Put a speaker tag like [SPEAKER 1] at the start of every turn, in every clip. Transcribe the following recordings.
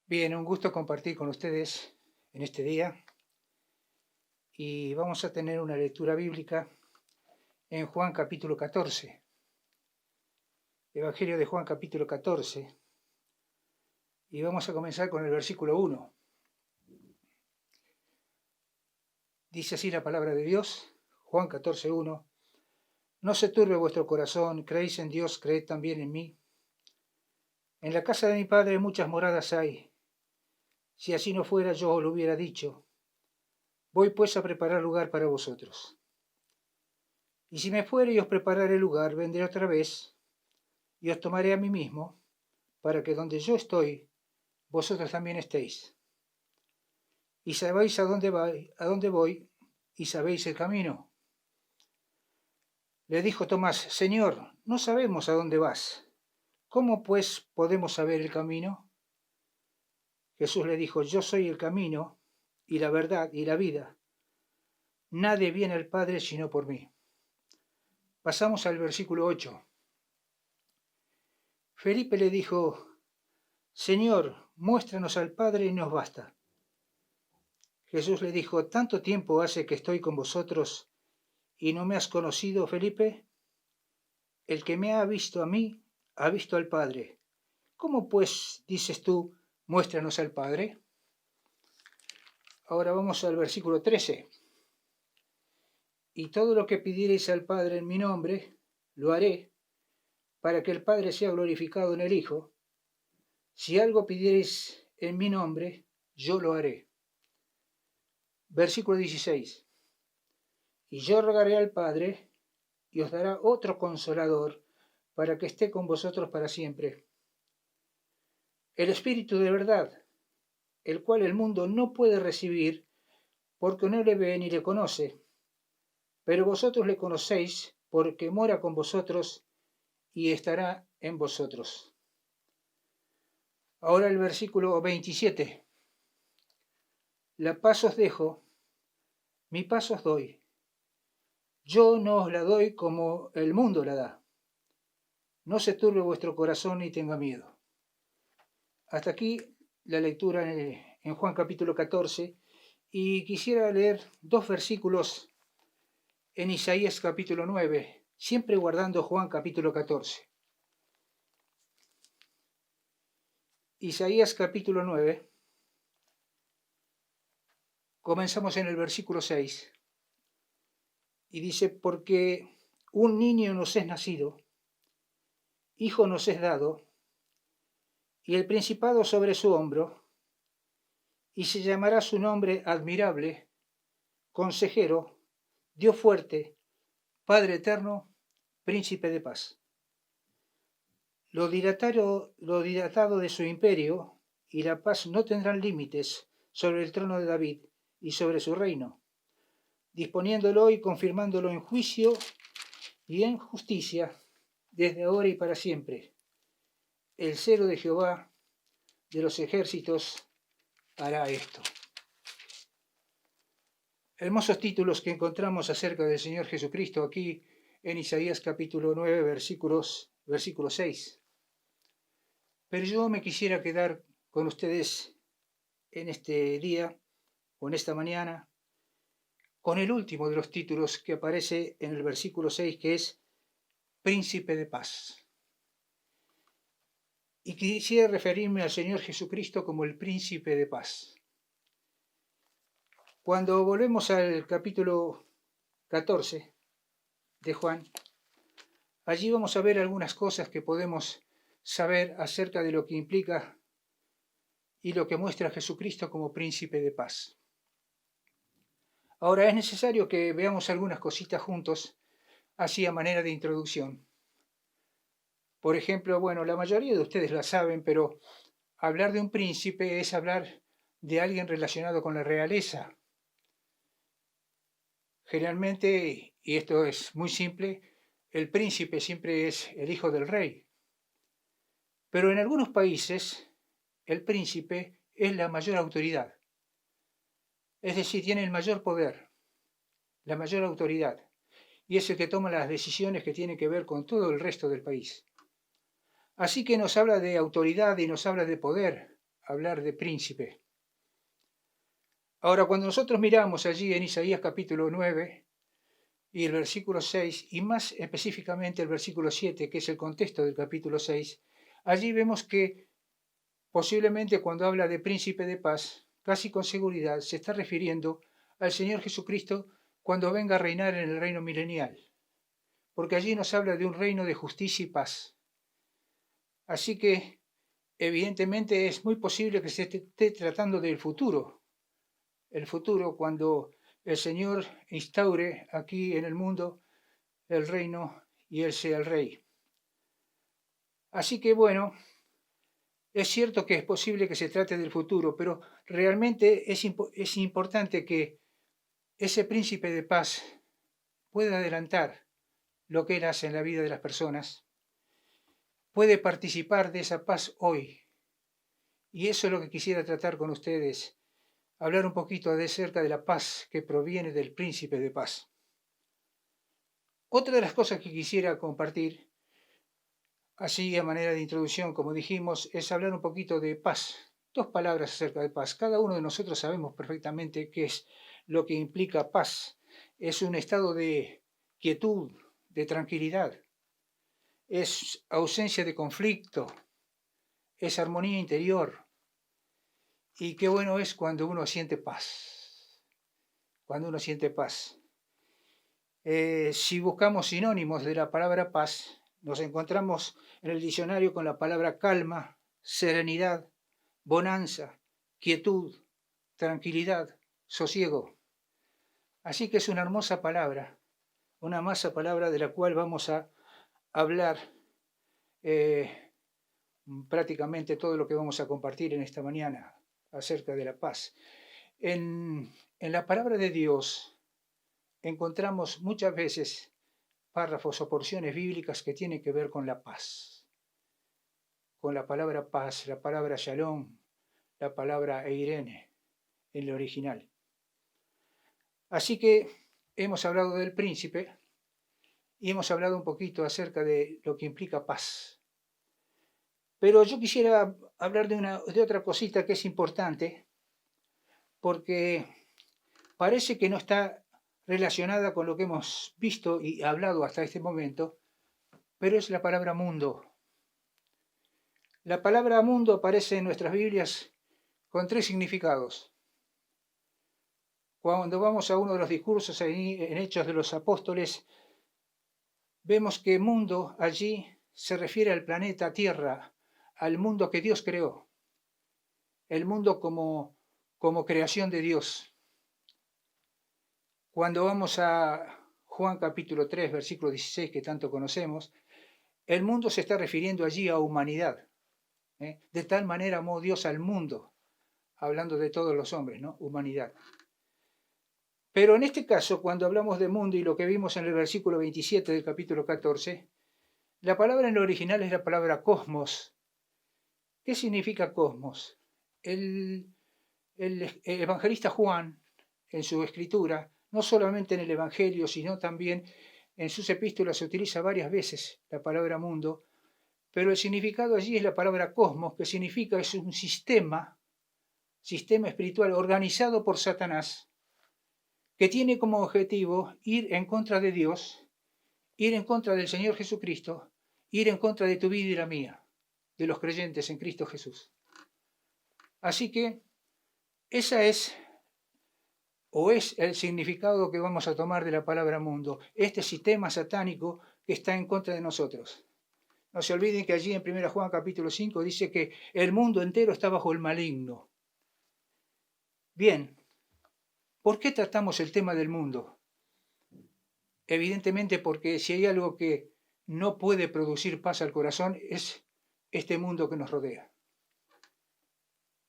[SPEAKER 1] Bien, un gusto compartir con ustedes en este día y vamos a tener una lectura bíblica en Juan capítulo 14, Evangelio de Juan capítulo 14, y vamos a comenzar con el versículo 1. Dice así la palabra de Dios, Juan 14, 1. No se turbe vuestro corazón, creéis en Dios, creed también en mí. En la casa de mi Padre muchas moradas hay. Si así no fuera, yo os lo hubiera dicho. Voy pues a preparar lugar para vosotros. Y si me fuere y os prepararé lugar, vendré otra vez y os tomaré a mí mismo, para que donde yo estoy, vosotros también estéis. Y sabéis a dónde voy, y sabéis el camino. Le dijo Tomás: Señor, no sabemos a dónde vas. ¿Cómo pues podemos saber el camino? Jesús le dijo: Yo soy el camino, y la verdad, y la vida. Nadie viene al Padre sino por mí. Pasamos al versículo 8. Felipe le dijo: Señor, muéstranos al Padre y nos basta. Jesús le dijo: ¿Tanto tiempo hace que estoy con vosotros y no me has conocido, Felipe? El que me ha visto a mí, ha visto al Padre. ¿Cómo pues dices tú, muéstranos al Padre? Ahora vamos al versículo 13. Y todo lo que pidiereis al Padre en mi nombre, lo haré, para que el Padre sea glorificado en el Hijo. Si algo pidiereis en mi nombre, yo lo haré. Versículo 16. Y yo rogaré al Padre, y os dará otro consolador, para que esté con vosotros para siempre. El Espíritu de verdad, el cual el mundo no puede recibir, porque no le ve ni le conoce. Pero vosotros le conocéis, porque mora con vosotros y estará en vosotros. Ahora el versículo 27. La paz os dejo, mi paz os doy. Yo no os la doy como el mundo la da. No se turbe vuestro corazón ni tenga miedo. Hasta aquí la lectura en Juan capítulo 14, y quisiera leer dos versículos en Isaías capítulo 9, siempre guardando Juan capítulo 14. Isaías capítulo 9, comenzamos en el versículo 6, y dice: porque un niño nos es nacido, hijo nos es dado, y el principado sobre su hombro, y se llamará su nombre admirable, consejero, Dios fuerte, Padre eterno, príncipe de paz. Lo dilatado de su imperio y la paz no tendrán límites sobre el trono de David y sobre su reino, disponiéndolo y confirmándolo en juicio y en justicia desde ahora y para siempre. El celo de Jehová de los ejércitos hará esto. Hermosos títulos que encontramos acerca del Señor Jesucristo aquí en Isaías capítulo 9, versículo 6. Pero yo me quisiera quedar con ustedes en este día o en esta mañana con el último de los títulos que aparece en el versículo 6, que es Príncipe de Paz. Y quisiera referirme al Señor Jesucristo como el Príncipe de Paz. Cuando volvemos al capítulo 14 de Juan, allí vamos a ver algunas cosas que podemos saber acerca de lo que implica y lo que muestra a Jesucristo como Príncipe de Paz. Ahora es necesario que veamos algunas cositas juntos, así a manera de introducción. Por ejemplo, bueno, la mayoría de ustedes la saben, pero hablar de un príncipe es hablar de alguien relacionado con la realeza. Generalmente, y esto es muy simple, el príncipe siempre es el hijo del rey. Pero en algunos países, el príncipe es la mayor autoridad. Es decir, tiene el mayor poder, la mayor autoridad, y es el que toma las decisiones que tienen que ver con todo el resto del país. Así que nos habla de autoridad y nos habla de poder hablar de príncipe. Ahora, cuando nosotros miramos allí en Isaías capítulo 9 y el versículo 6, y más específicamente el versículo 7, que es el contexto del capítulo 6, allí vemos que posiblemente cuando habla de príncipe de paz, casi con seguridad se está refiriendo al Señor Jesucristo cuando venga a reinar en el reino milenial, porque allí nos habla de un reino de justicia y paz. Así que evidentemente es muy posible que se esté tratando del futuro, el futuro cuando el Señor instaure aquí en el mundo el reino y Él sea el rey. Así que bueno, es cierto que es posible que se trate del futuro, pero realmente es importante que ese príncipe de paz pueda adelantar lo que Él hace en la vida de las personas, puede participar de esa paz hoy. Y eso es lo que quisiera tratar con ustedes, hablar un poquito de cerca de la paz que proviene del príncipe de paz. Otra de las cosas que quisiera compartir, así a manera de introducción, como dijimos, es hablar un poquito de paz. Dos palabras acerca de paz. Cada uno de nosotros sabemos perfectamente qué es lo que implica paz. Es un estado de quietud, de tranquilidad. Es ausencia de conflicto. Es armonía interior. Y qué bueno es cuando uno siente paz. Cuando uno siente paz. Si buscamos sinónimos de la palabra paz, nos encontramos en el diccionario con la palabra calma, serenidad, bonanza, quietud, tranquilidad, sosiego. Así que es una hermosa palabra, una hermosa palabra de la cual vamos a hablar prácticamente todo lo que vamos a compartir en esta mañana acerca de la paz. En la palabra de Dios encontramos muchas veces párrafos o porciones bíblicas que tienen que ver con la paz, con la palabra paz, la palabra shalom, la palabra eirene en el original. Así que hemos hablado del príncipe y hemos hablado un poquito acerca de lo que implica paz. Pero yo quisiera hablar de otra cosita que es importante, porque parece que no está relacionada con lo que hemos visto y hablado hasta este momento, pero es la palabra mundo. La palabra mundo aparece en nuestras Biblias con tres significados. Cuando vamos a uno de los discursos en Hechos de los Apóstoles, vemos que mundo allí se refiere al planeta Tierra, al mundo que Dios creó, el mundo como creación de Dios. Cuando vamos a Juan capítulo 3, versículo 16, que tanto conocemos, el mundo se está refiriendo allí a humanidad. De tal manera amó Dios al mundo, hablando de todos los hombres, ¿no? Humanidad. Pero en este caso, cuando hablamos de mundo y lo que vimos en el versículo 27 del capítulo 14, la palabra en el original es la palabra cosmos. ¿Qué significa cosmos? El evangelista Juan, en su escritura, no solamente en el Evangelio, sino también en sus epístolas, se utiliza varias veces la palabra mundo, pero el significado allí es la palabra cosmos, que significa es un sistema espiritual organizado por Satanás, que tiene como objetivo ir en contra de Dios, ir en contra del Señor Jesucristo, ir en contra de tu vida y la mía, de los creyentes en Cristo Jesús. Así que esa es el significado que vamos a tomar de la palabra mundo, este sistema satánico que está en contra de nosotros. No se olviden que allí en 1 Juan capítulo 5 dice que el mundo entero está bajo el maligno. Bien, ¿por qué tratamos el tema del mundo? Evidentemente porque si hay algo que no puede producir paz al corazón es este mundo que nos rodea.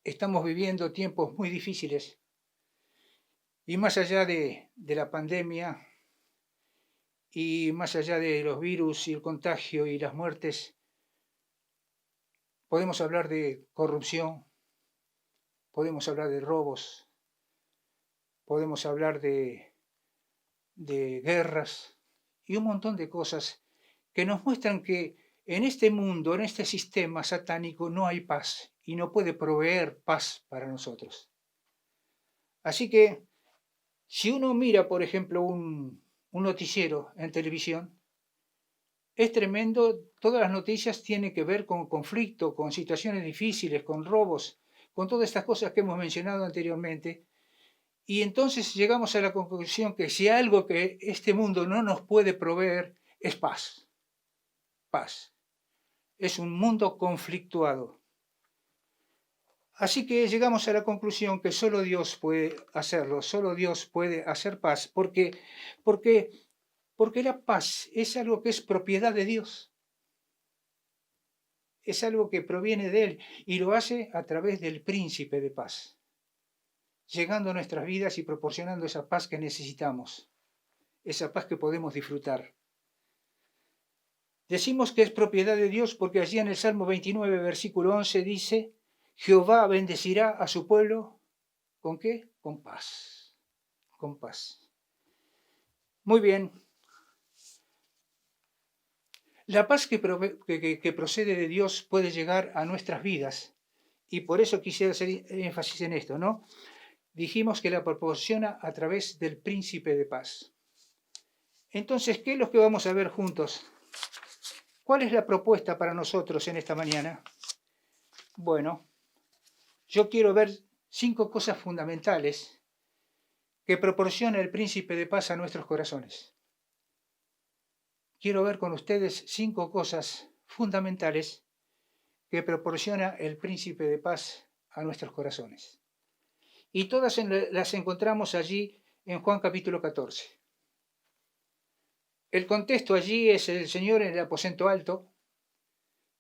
[SPEAKER 1] Estamos viviendo tiempos muy difíciles y más allá de la pandemia y más allá de los virus y el contagio y las muertes, podemos hablar de corrupción, podemos hablar de robos, podemos hablar de guerras y un montón de cosas que nos muestran que en este mundo, en este sistema satánico, no hay paz y no puede proveer paz para nosotros. Así que si uno mira, por ejemplo, un noticiero en televisión, es tremendo, todas las noticias tienen que ver con conflicto, con situaciones difíciles, con robos, con todas estas cosas que hemos mencionado anteriormente. Y entonces llegamos a la conclusión que si algo que este mundo no nos puede proveer es paz. Paz. Es un mundo conflictuado. Así que llegamos a la conclusión que solo Dios puede hacerlo, solo Dios puede hacer paz, porque la paz es algo que es propiedad de Dios. Es algo que proviene de Él y lo hace a través del príncipe de paz, llegando a nuestras vidas y proporcionando esa paz que necesitamos, esa paz que podemos disfrutar. Decimos que es propiedad de Dios porque allí en el Salmo 29, versículo 11 dice, Jehová bendecirá a su pueblo, ¿con qué? Con paz, con paz. Muy bien. La paz que procede de Dios puede llegar a nuestras vidas y por eso quisiera hacer énfasis en esto, ¿no? Dijimos que la proporciona a través del príncipe de paz. Entonces, ¿qué es lo que vamos a ver juntos? ¿Cuál es la propuesta para nosotros en esta mañana? Bueno, yo quiero ver 5 cosas fundamentales que proporciona el príncipe de paz a nuestros corazones. Quiero ver con ustedes 5 cosas fundamentales que proporciona el príncipe de paz a nuestros corazones. Y todas las encontramos allí en Juan capítulo 14. El contexto allí es el Señor en el aposento alto.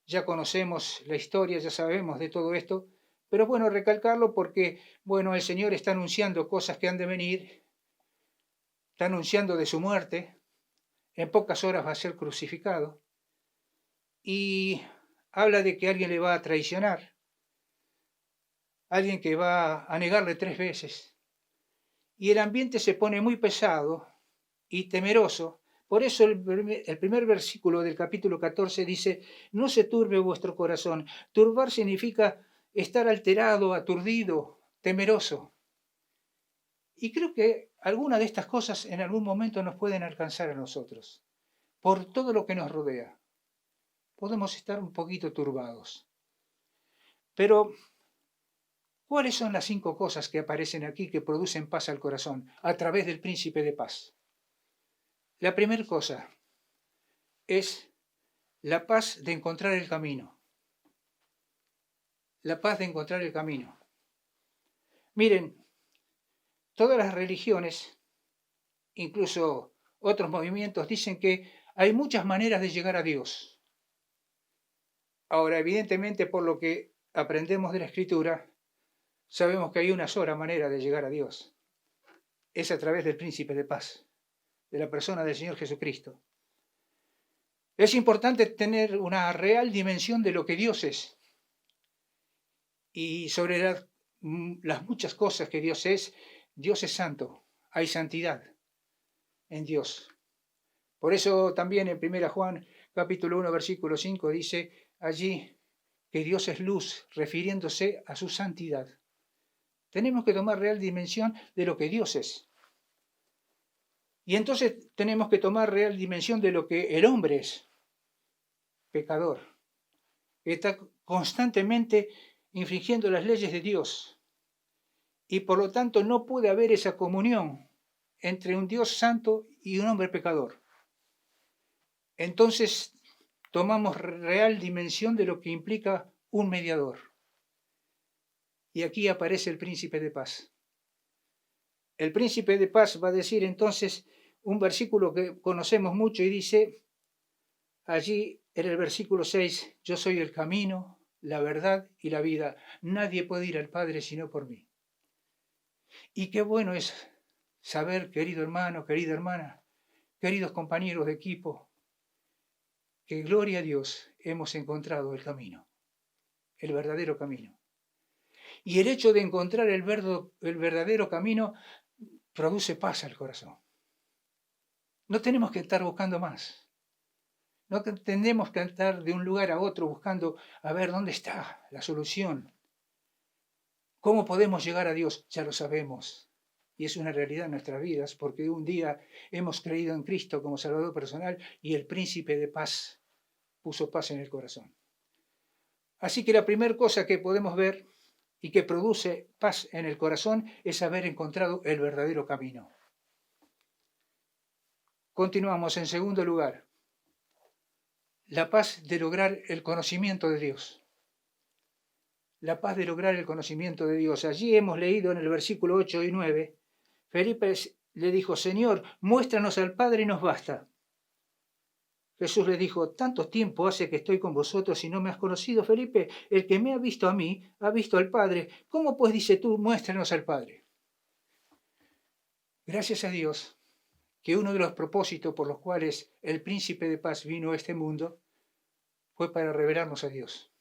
[SPEAKER 1] Ya conocemos la historia, ya sabemos de todo esto, pero es bueno recalcarlo porque, bueno, el Señor está anunciando cosas que han de venir, está anunciando de su muerte, en pocas horas va a ser crucificado, y habla de que alguien le va a traicionar, alguien que va a negarle 3 veces, y el ambiente se pone muy pesado y temeroso. Por eso el primer versículo del capítulo 14 dice, no se turbe vuestro corazón. Turbar significa estar alterado, aturdido, temeroso. Y creo que algunas de estas cosas en algún momento nos pueden alcanzar a nosotros, por todo lo que nos rodea. Podemos estar un poquito turbados. Pero, ¿cuáles son las 5 cosas que aparecen aquí que producen paz al corazón a través del príncipe de paz? La primera cosa es la paz de encontrar el camino. La paz de encontrar el camino. Miren, todas las religiones, incluso otros movimientos, dicen que hay muchas maneras de llegar a Dios. Ahora, evidentemente, por lo que aprendemos de la Escritura, sabemos que hay una sola manera de llegar a Dios. Es a través del príncipe de paz, de la persona del Señor Jesucristo. Es importante tener una real dimensión de lo que Dios es. Y sobre las muchas cosas que Dios es santo, hay santidad en Dios. Por eso también en 1 Juan capítulo 1 versículo 5 dice allí que Dios es luz, refiriéndose a su santidad. Tenemos que tomar real dimensión de lo que Dios es. Y entonces tenemos que tomar real dimensión de lo que el hombre es, pecador, que está constantemente infringiendo las leyes de Dios. Y por lo tanto no puede haber esa comunión entre un Dios santo y un hombre pecador. Entonces tomamos real dimensión de lo que implica un mediador. Y aquí aparece el príncipe de paz. El príncipe de paz va a decir entonces un versículo que conocemos mucho y dice allí en el versículo 6, yo soy el camino, la verdad y la vida. Nadie puede ir al Padre sino por mí. Y qué bueno es saber, querido hermano, querida hermana, queridos compañeros de equipo, que gloria a Dios hemos encontrado el camino, el verdadero camino. Y el hecho de encontrar el verdadero camino produce paz al corazón. No tenemos que estar buscando más. No tenemos que estar de un lugar a otro buscando a ver dónde está la solución. ¿Cómo podemos llegar a Dios? Ya lo sabemos. Y es una realidad en nuestras vidas, porque un día hemos creído en Cristo como Salvador personal y el Príncipe de Paz puso paz en el corazón. Así que la primera cosa que podemos ver y que produce paz en el corazón es haber encontrado el verdadero camino. Continuamos en segundo lugar. La paz de lograr el conocimiento de Dios. La paz de lograr el conocimiento de Dios. Allí hemos leído en el versículo 8 y 9, Felipe le dijo, Señor, muéstranos al Padre y nos basta. Jesús le dijo, tanto tiempo hace que estoy con vosotros y no me has conocido, Felipe. El que me ha visto a mí, ha visto al Padre. ¿Cómo pues dice tú, muéstranos al Padre? Gracias a Dios, que uno de los propósitos por los cuales el Príncipe de Paz vino a este mundo fue para revelarnos a Dios.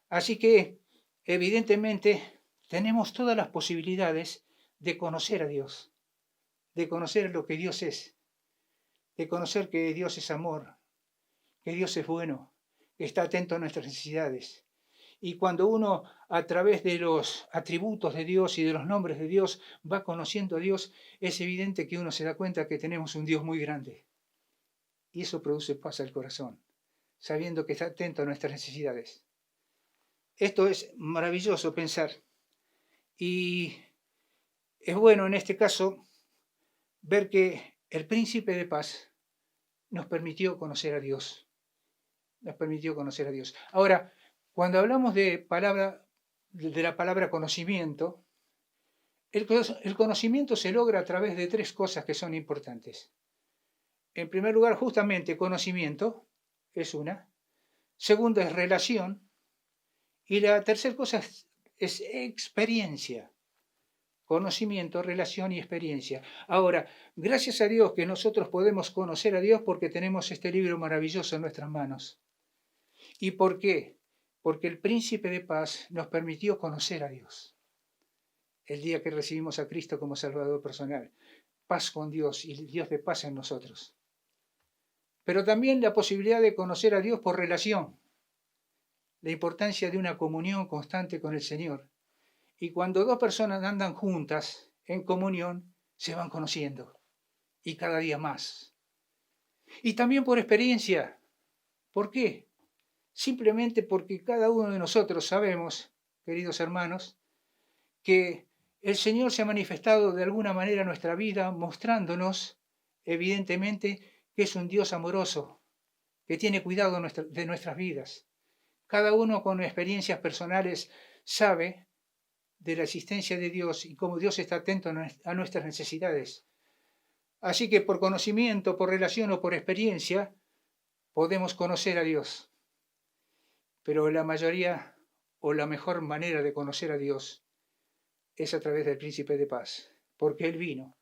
[SPEAKER 1] Así que, evidentemente, tenemos todas las posibilidades de conocer a Dios, de conocer lo que Dios es, de conocer que Dios es amor, que Dios es bueno, que está atento a nuestras necesidades. Y cuando uno, a través de los atributos de Dios y de los nombres de Dios, va conociendo a Dios, es evidente que uno se da cuenta que tenemos un Dios muy grande. Y eso produce paz al corazón, sabiendo que está atento a nuestras necesidades. Esto es maravilloso pensar. Y es bueno en este caso ver que el Príncipe de Paz nos permitió conocer a Dios. Nos permitió conocer a Dios. Ahora, cuando hablamos de la palabra conocimiento, el conocimiento se logra a través de tres cosas que son importantes. En primer lugar, justamente conocimiento es una. Segunda es relación. Y la tercera cosa es experiencia. Conocimiento, relación y experiencia. Ahora, gracias a Dios que nosotros podemos conocer a Dios porque tenemos este libro maravilloso en nuestras manos. ¿Y por qué? Porque el Príncipe de Paz nos permitió conocer a Dios. El día que recibimos a Cristo como Salvador personal. Paz con Dios y Dios de paz en nosotros. Pero también la posibilidad de conocer a Dios por relación. La importancia de una comunión constante con el Señor. Y cuando dos personas andan juntas en comunión, se van conociendo. Y cada día más. Y también por experiencia. ¿Por qué? Simplemente porque cada uno de nosotros sabemos, queridos hermanos, que el Señor se ha manifestado de alguna manera en nuestra vida, mostrándonos, evidentemente, que es un Dios amoroso, que tiene cuidado de nuestras vidas. Cada uno con experiencias personales sabe de la existencia de Dios y cómo Dios está atento a nuestras necesidades. Así que por conocimiento, por relación o por experiencia, podemos conocer a Dios. Pero la mayoría o la mejor manera de conocer a Dios es a través del Príncipe de Paz, porque Él vino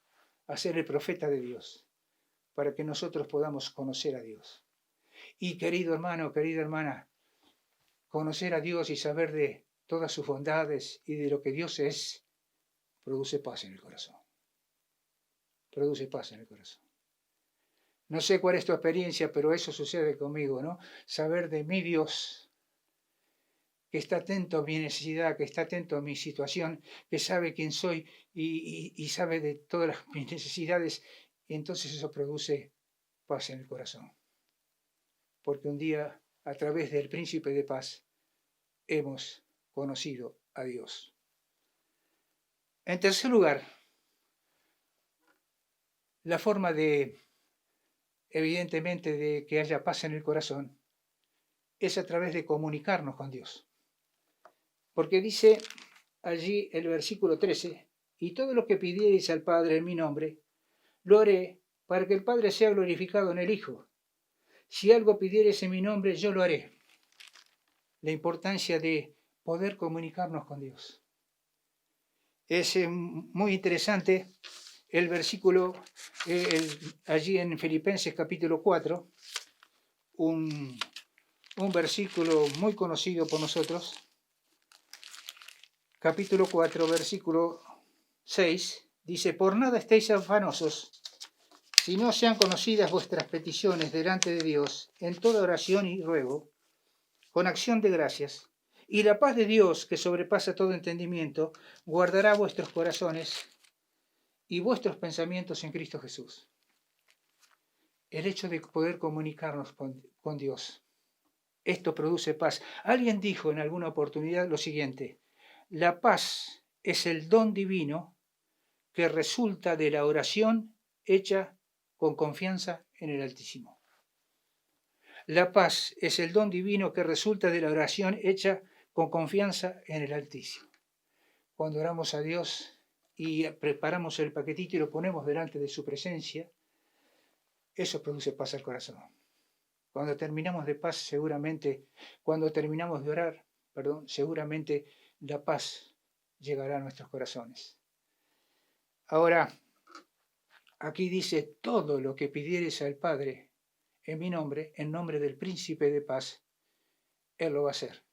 [SPEAKER 1] a ser el profeta de Dios, para que nosotros podamos conocer a Dios. Y querido hermano, querida hermana, conocer a Dios y saber de todas sus bondades y de lo que Dios es, produce paz en el corazón. Produce paz en el corazón. No sé cuál es tu experiencia, pero eso sucede conmigo, ¿no? Saber de mi Dios, que está atento a mi necesidad, que está atento a mi situación, que sabe quién soy y sabe de todas mis necesidades, y entonces eso produce paz en el corazón. Porque un día, a través del Príncipe de Paz, hemos conocido a Dios. En tercer lugar, la forma evidentemente, de que haya paz en el corazón es a través de comunicarnos con Dios. Porque dice allí el versículo 13, y todo lo que pidierais al Padre en mi nombre, lo haré para que el Padre sea glorificado en el Hijo. Si algo pidierais en mi nombre, yo lo haré. La importancia de poder comunicarnos con Dios. Es muy interesante el versículo allí en Filipenses capítulo 4, un versículo muy conocido por nosotros. Capítulo 4, versículo 6, dice, por nada estéis afanosos, si no sean conocidas vuestras peticiones delante de Dios, en toda oración y ruego, con acción de gracias. Y la paz de Dios, que sobrepasa todo entendimiento, guardará vuestros corazones y vuestros pensamientos en Cristo Jesús. El hecho de poder comunicarnos con Dios. Esto produce paz. Alguien dijo en alguna oportunidad lo siguiente: la paz es el don divino que resulta de la oración hecha con confianza en el Altísimo. La paz es el don divino que resulta de la oración hecha con confianza en el Altísimo. Cuando oramos a Dios y preparamos el paquetito y lo ponemos delante de su presencia, eso produce paz al corazón. Cuando terminamos de paz, cuando terminamos de orar, seguramente la paz llegará a nuestros corazones. Ahora, aquí dice: todo lo que pidieres al Padre en mi nombre, en nombre del Príncipe de Paz, Él lo va a hacer.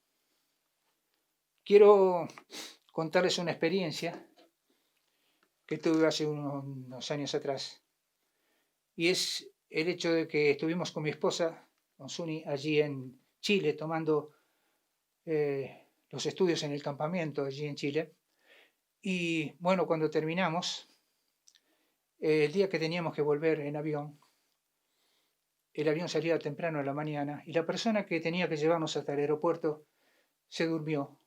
[SPEAKER 1] Quiero contarles una experiencia que tuve hace unos años atrás, y es el hecho de que estuvimos con mi esposa, con Suni, allí en Chile, tomando los estudios en el campamento allí en Chile. Y bueno, cuando terminamos, el día que teníamos que volver en avión, el avión salía temprano a la mañana y la persona que tenía que llevarnos hasta el aeropuerto se durmió.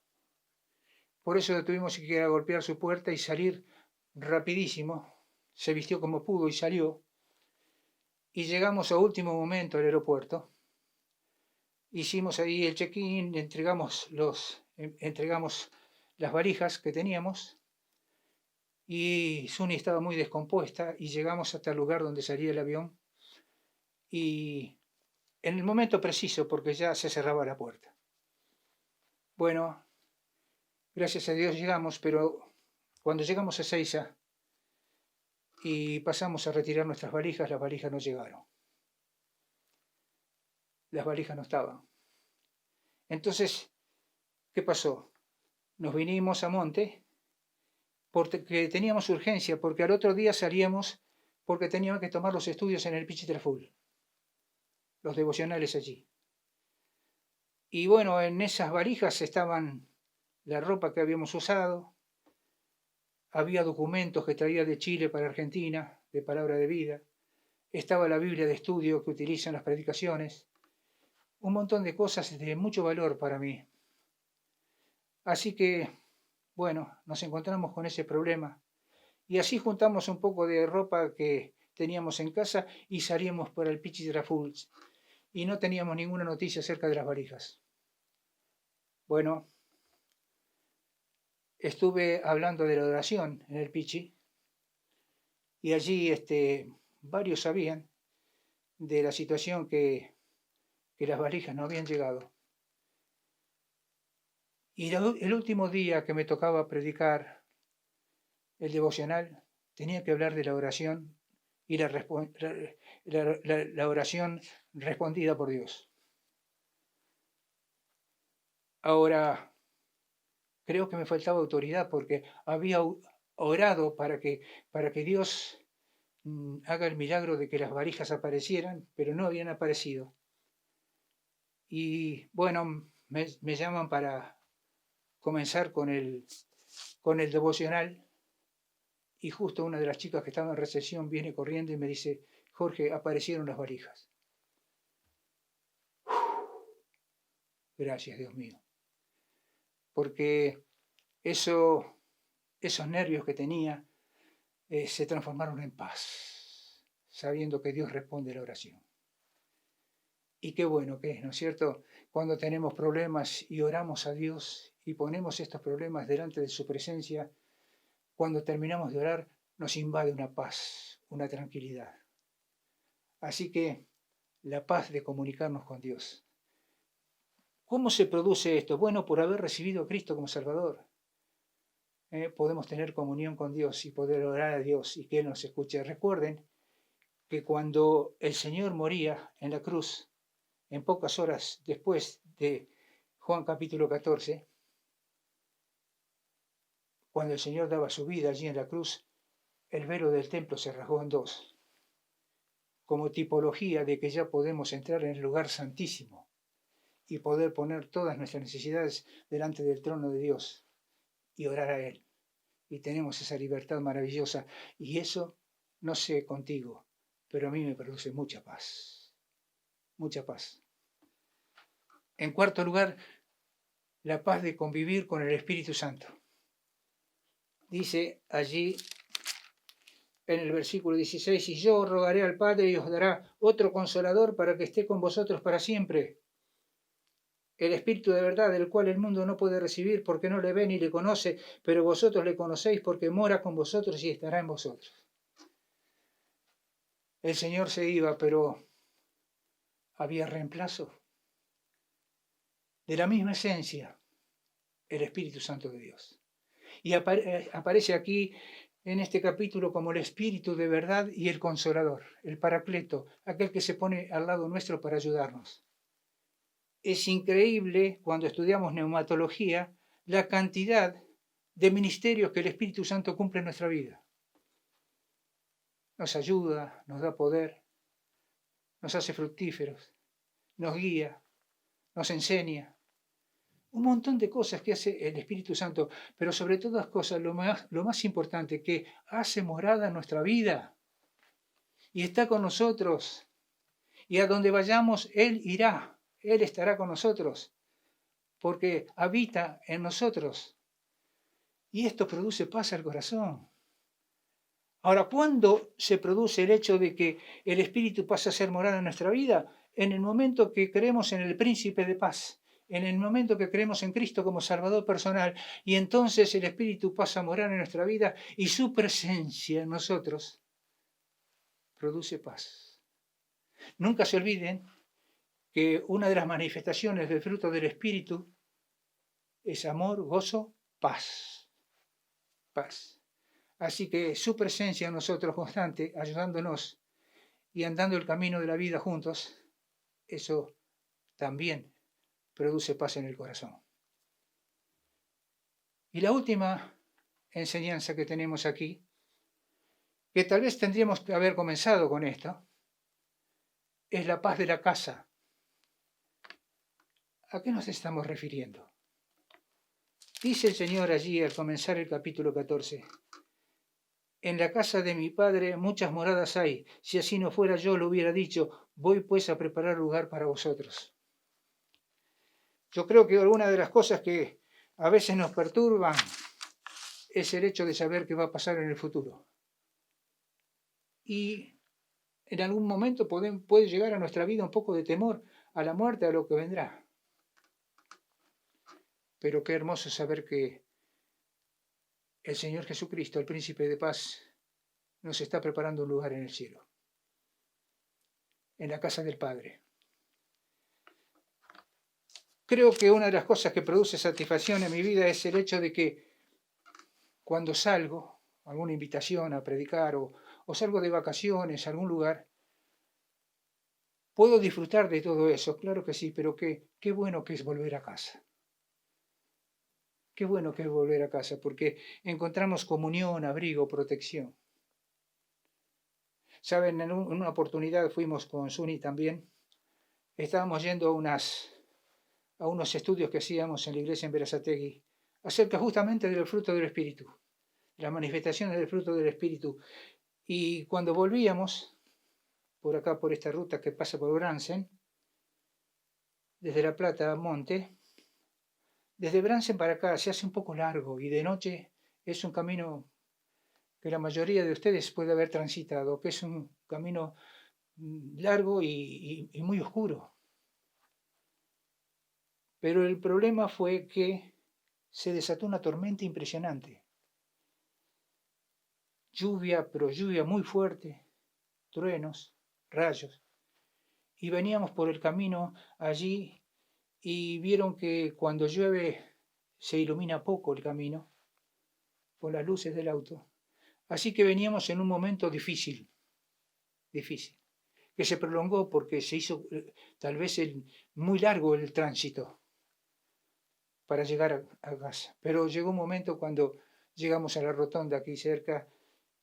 [SPEAKER 1] Por eso tuvimos que ir a golpear su puerta y salir rapidísimo. Se vistió como pudo y salió. Y llegamos a último momento al aeropuerto. Hicimos ahí el check-in, entregamos las valijas que teníamos, y Suni estaba muy descompuesta y llegamos hasta el lugar donde salía el avión, y en el momento preciso, porque ya se cerraba la puerta. Bueno, gracias a Dios llegamos, pero cuando llegamos a Ezeiza y pasamos a retirar nuestras valijas, las valijas no llegaron. Las valijas no estaban. Entonces, ¿qué pasó? Nos vinimos a Monte porque teníamos urgencia, porque al otro día salíamos porque teníamos que tomar los estudios en el Pichitraful, los devocionales allí. Y bueno, en esas valijas estaban la ropa que habíamos usado, había documentos que traía de Chile para Argentina, de Palabra de Vida, estaba la Biblia de estudio que utilizan las predicaciones, un montón de cosas de mucho valor para mí. Así que, bueno, nos encontramos con ese problema. Y así juntamos un poco de ropa que teníamos en casa y salimos para el Pichitraful. Y no teníamos ninguna noticia acerca de las valijas. Bueno, estuve hablando de la oración en el Pichi. Y allí varios sabían de la situación que las valijas no habían llegado. Y el último día que me tocaba predicar el devocional, tenía que hablar de la oración y la oración respondida por Dios. Ahora, creo que me faltaba autoridad porque había orado para que Dios haga el milagro de que las valijas aparecieran, pero no habían aparecido. Y bueno, me llaman para comenzar con el devocional, y justo una de las chicas que estaba en recepción viene corriendo y me dice: Jorge, aparecieron las valijas. Gracias, Dios mío. Porque esos nervios que tenía se transformaron en paz, sabiendo que Dios responde la oración. Y qué bueno que es, ¿no es cierto? Cuando tenemos problemas y oramos a Dios y ponemos estos problemas delante de su presencia, cuando terminamos de orar nos invade una paz, una tranquilidad. Así que la paz de comunicarnos con Dios. ¿Cómo se produce esto? Bueno, por haber recibido a Cristo como Salvador. Podemos tener comunión con Dios y poder orar a Dios y que Él nos escuche. Recuerden que cuando el Señor moría en la cruz, en pocas horas después de Juan capítulo 14, cuando el Señor daba su vida allí en la cruz, el velo del templo se rasgó en dos, como tipología de que ya podemos entrar en el lugar santísimo. y poder poner todas nuestras necesidades delante del trono de Dios y orar a Él. Y tenemos esa libertad maravillosa. Y eso, no sé contigo, pero a mí me produce mucha paz. Mucha paz. En cuarto lugar, la paz de convivir con el Espíritu Santo. Dice allí en el versículo 16, y yo rogaré al Padre y os dará otro consolador para que esté con vosotros para siempre. El Espíritu de verdad, del cual el mundo no puede recibir porque no le ve ni le conoce, pero vosotros le conocéis porque mora con vosotros y estará en vosotros. El Señor se iba, pero había reemplazo de la misma esencia, el Espíritu Santo de Dios. Y aparece aquí en este capítulo como el Espíritu de verdad y el Consolador, el Paracleto, aquel que se pone al lado nuestro para ayudarnos. Es increíble cuando estudiamos neumatología la cantidad de ministerios que el Espíritu Santo cumple en nuestra vida. Nos ayuda, nos da poder, nos hace fructíferos, nos guía, nos enseña. Un montón de cosas que hace el Espíritu Santo, pero sobre todas cosas, lo más importante, que hace morada en nuestra vida y está con nosotros. Y a donde vayamos, Él irá, Él estará con nosotros, porque habita en nosotros. Y esto produce paz al corazón. Ahora, ¿cuándo se produce el hecho de que el Espíritu pasa a ser morada en nuestra vida? En el momento que creemos en el Príncipe de Paz, en el momento que creemos en Cristo como Salvador personal, y entonces el Espíritu pasa a morar en nuestra vida y su presencia en nosotros produce paz. Nunca se olviden que una de las manifestaciones del fruto del Espíritu es amor, gozo, paz. Paz. Así que su presencia en nosotros constante, ayudándonos y andando el camino de la vida juntos, eso también produce paz en el corazón. Y la última enseñanza que tenemos aquí, que tal vez tendríamos que haber comenzado con esto, es la paz de la casa. ¿A qué nos estamos refiriendo? Dice el Señor allí al comenzar el capítulo 14, en la casa de mi Padre muchas moradas hay, si así no fuera yo lo hubiera dicho, voy pues a preparar lugar para vosotros. Yo creo que alguna de las cosas que a veces nos perturban es el hecho de saber qué va a pasar en el futuro. Y en algún momento puede llegar a nuestra vida un poco de temor a la muerte, a lo que vendrá. Pero qué hermoso saber que el Señor Jesucristo, el Príncipe de Paz, nos está preparando un lugar en el cielo, en la casa del Padre. Creo que una de las cosas que produce satisfacción en mi vida es el hecho de que cuando salgo, alguna invitación a predicar o salgo de vacaciones a algún lugar, puedo disfrutar de todo eso, claro que sí, pero qué bueno que es volver a casa. Qué bueno que es volver a casa, porque encontramos comunión, abrigo, protección. Saben, en una oportunidad fuimos con Suni también, estábamos yendo a unos estudios que hacíamos en la iglesia en Berazategui, acerca justamente del fruto del Espíritu, las manifestaciones del fruto del Espíritu. Y cuando volvíamos, por acá, por esta ruta que pasa por Bransen, desde La Plata a Monte, desde Bransen para acá se hace un poco largo y de noche es un camino que la mayoría de ustedes puede haber transitado, que es un camino largo y muy oscuro. Pero el problema fue que se desató una tormenta impresionante. Lluvia, pero lluvia muy fuerte, truenos, rayos. Y veníamos por el camino allí y vieron que cuando llueve se ilumina poco el camino por las luces del auto. Así que veníamos en un momento difícil, que se prolongó porque se hizo tal vez muy largo el tránsito para llegar a casa. Pero llegó un momento cuando llegamos a la rotonda aquí cerca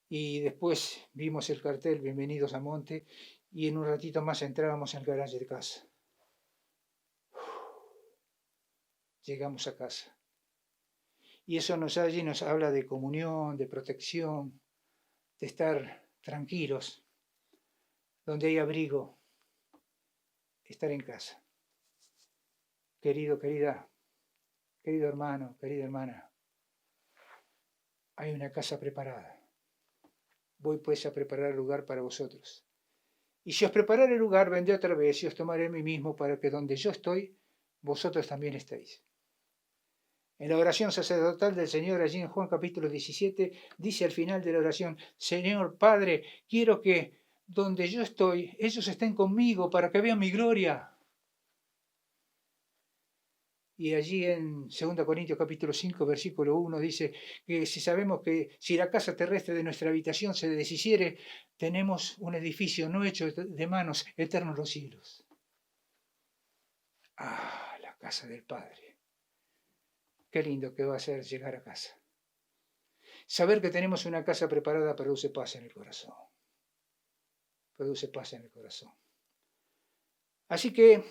[SPEAKER 1] y después vimos el cartel Bienvenidos a Monte y en un ratito más entrábamos en el garaje de casa. llegamos a casa. Y eso allí nos habla de comunión, de protección, de estar tranquilos, donde hay abrigo, estar en casa. Querido, querida, querido hermano, querida hermana, hay una casa preparada. Voy pues a preparar lugar para vosotros. Y si os preparare el lugar, vendré otra vez y os tomaré a mí mismo para que donde yo estoy, vosotros también estéis. En la oración sacerdotal del Señor, allí en Juan capítulo 17, dice al final de la oración: Señor Padre, quiero que donde yo estoy, ellos estén conmigo para que vean mi gloria. Y allí en 2 Corintios capítulo 5, versículo 1 dice que si sabemos que si la casa terrestre de nuestra habitación se deshiciere, tenemos un edificio no hecho de manos, eterno en los siglos. Ah, la casa del Padre. Qué lindo que va a ser llegar a casa. Saber que tenemos una casa preparada produce paz en el corazón. Produce paz en el corazón. Así que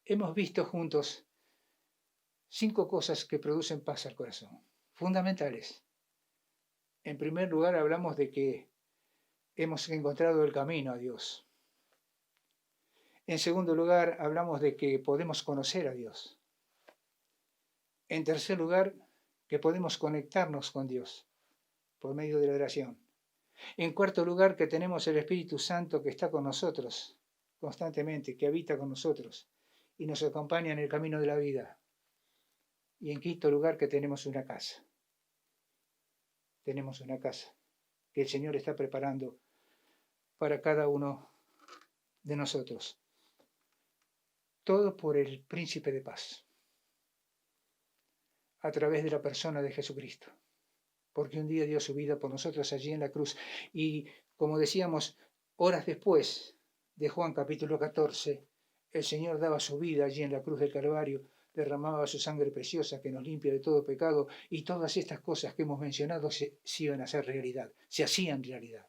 [SPEAKER 1] hemos visto juntos 5 cosas que producen paz al corazón, fundamentales. En primer lugar, hablamos de que hemos encontrado el camino a Dios. En segundo lugar, hablamos de que podemos conocer a Dios. En tercer lugar, que podemos conectarnos con Dios por medio de la oración. En cuarto lugar, que tenemos el Espíritu Santo que está con nosotros constantemente, que habita con nosotros y nos acompaña en el camino de la vida. Y en quinto lugar, que tenemos una casa. Tenemos una casa que el Señor está preparando para cada uno de nosotros. Todo por el Príncipe de Paz, a través de la persona de Jesucristo. Porque un día dio su vida por nosotros allí en la cruz. Y como decíamos, horas después de Juan capítulo 14, el Señor daba su vida allí en la cruz del Calvario, derramaba su sangre preciosa que nos limpia de todo pecado, y todas estas cosas que hemos mencionado se iban a hacer realidad, se hacían realidad.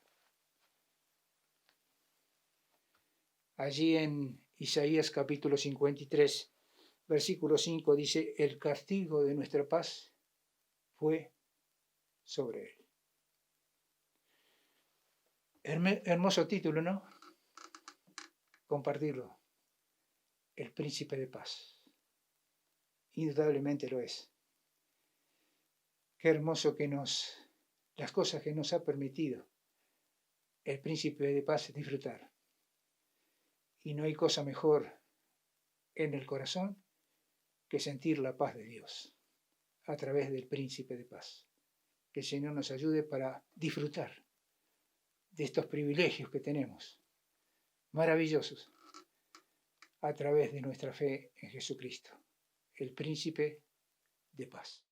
[SPEAKER 1] Allí en Isaías capítulo 53, versículo 5 dice: el castigo de nuestra paz fue sobre él. Hermoso título, ¿no? Compartirlo. El Príncipe de Paz. Indudablemente lo es. Qué hermoso que las cosas que nos ha permitido el Príncipe de Paz disfrutar. Y no hay cosa mejor en el corazón que sentir la paz de Dios a través del Príncipe de Paz. Que el Señor nos ayude para disfrutar de estos privilegios que tenemos, maravillosos, a través de nuestra fe en Jesucristo, el Príncipe de Paz.